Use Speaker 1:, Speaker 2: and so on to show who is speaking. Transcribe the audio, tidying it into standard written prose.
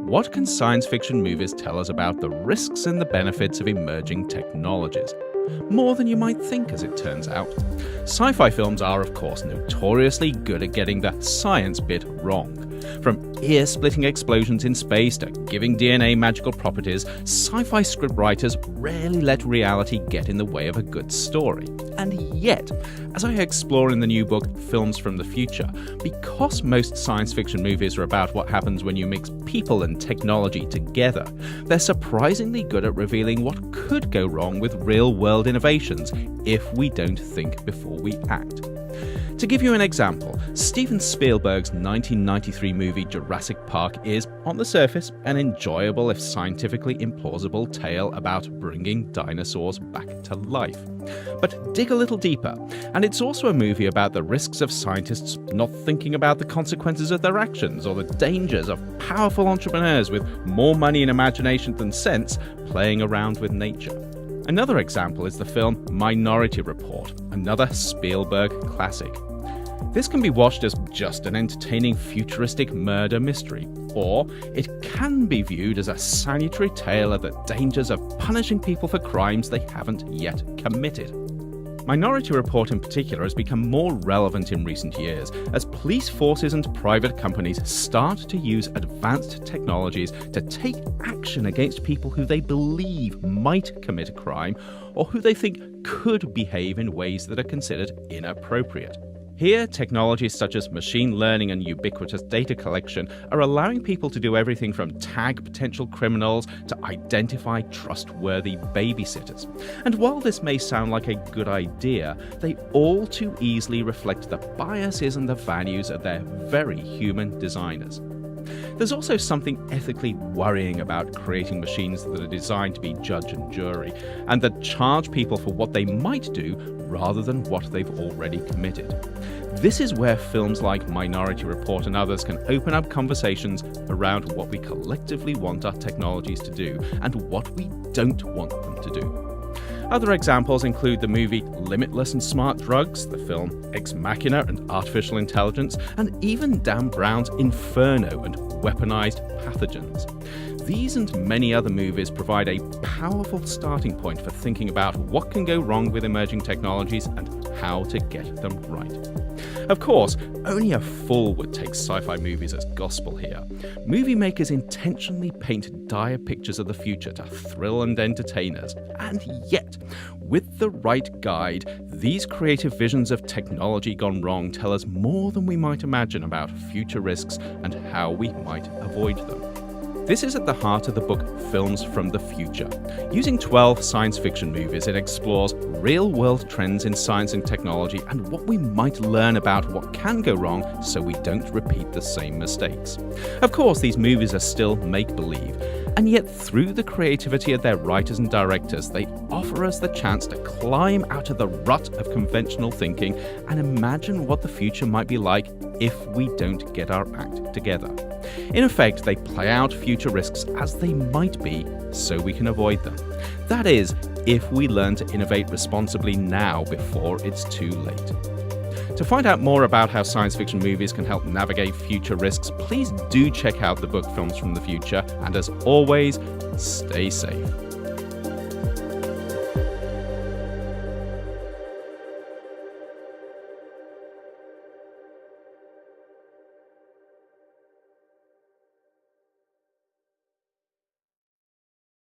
Speaker 1: What can science fiction movies tell us about the risks and the benefits of emerging technologies? More than you might think, as it turns out. Sci-fi films are, of course, notoriously good at getting the science bit wrong. From ear-splitting explosions in space to giving DNA magical properties, sci-fi scriptwriters rarely let reality get in the way of a good story. And yet, as I explore in the new book, Films from the Future, because most science fiction movies are about what happens when you mix people and technology together, they're surprisingly good at revealing what could go wrong with real-world innovations if we don't think before we act. To give you an example, Steven Spielberg's 1993 movie Jurassic Park is, on the surface, an enjoyable if scientifically implausible tale about bringing dinosaurs back to life. But dig a little deeper, and it's also a movie about the risks of scientists not thinking about the consequences of their actions or the dangers of powerful entrepreneurs with more money and imagination than sense playing around with nature. Another example is the film Minority Report, another Spielberg classic. This can be watched as just an entertaining futuristic murder mystery, or it can be viewed as a salutary tale of the dangers of punishing people for crimes they haven't yet committed. Minority Report in particular has become more relevant in recent years as police forces and private companies start to use advanced technologies to take action against people who they believe might commit a crime or who they think could behave in ways that are considered inappropriate. Here, technologies such as machine learning and ubiquitous data collection are allowing people to do everything from tag potential criminals to identify trustworthy babysitters. And while this may sound like a good idea, they all too easily reflect the biases and the values of their very human designers. There's also something ethically worrying about creating machines that are designed to be judge and jury, and that charge people for what they might do rather than what they've already committed. This is where films like Minority Report and others can open up conversations around what we collectively want our technologies to do and what we don't want them to do. Other examples include the movie Limitless and Smart Drugs, the film Ex Machina and Artificial Intelligence, and even Dan Brown's Inferno and Weaponized Pathogens. These and many other movies provide a powerful starting point for thinking about what can go wrong with emerging technologies and how to get them right. Of course, only a fool would take sci-fi movies as gospel here. Movie makers intentionally paint dire pictures of the future to thrill and entertain us. And yet, with the right guide, these creative visions of technology gone wrong tell us more than we might imagine about future risks and how we might avoid them. This is at the heart of the book Films from the Future. Using 12 science fiction movies, it explores real-world trends in science and technology and what we might learn about what can go wrong so we don't repeat the same mistakes. Of course, these movies are still make-believe, and yet through the creativity of their writers and directors, they offer us the chance to climb out of the rut of conventional thinking and imagine what the future might be like if we don't get our act together. In effect, they play out future risks as they might be so we can avoid them. That is, if we learn to innovate responsibly now before it's too late. To find out more about how science fiction movies can help navigate future risks, please do check out the book Films from the Future, and as always, stay safe.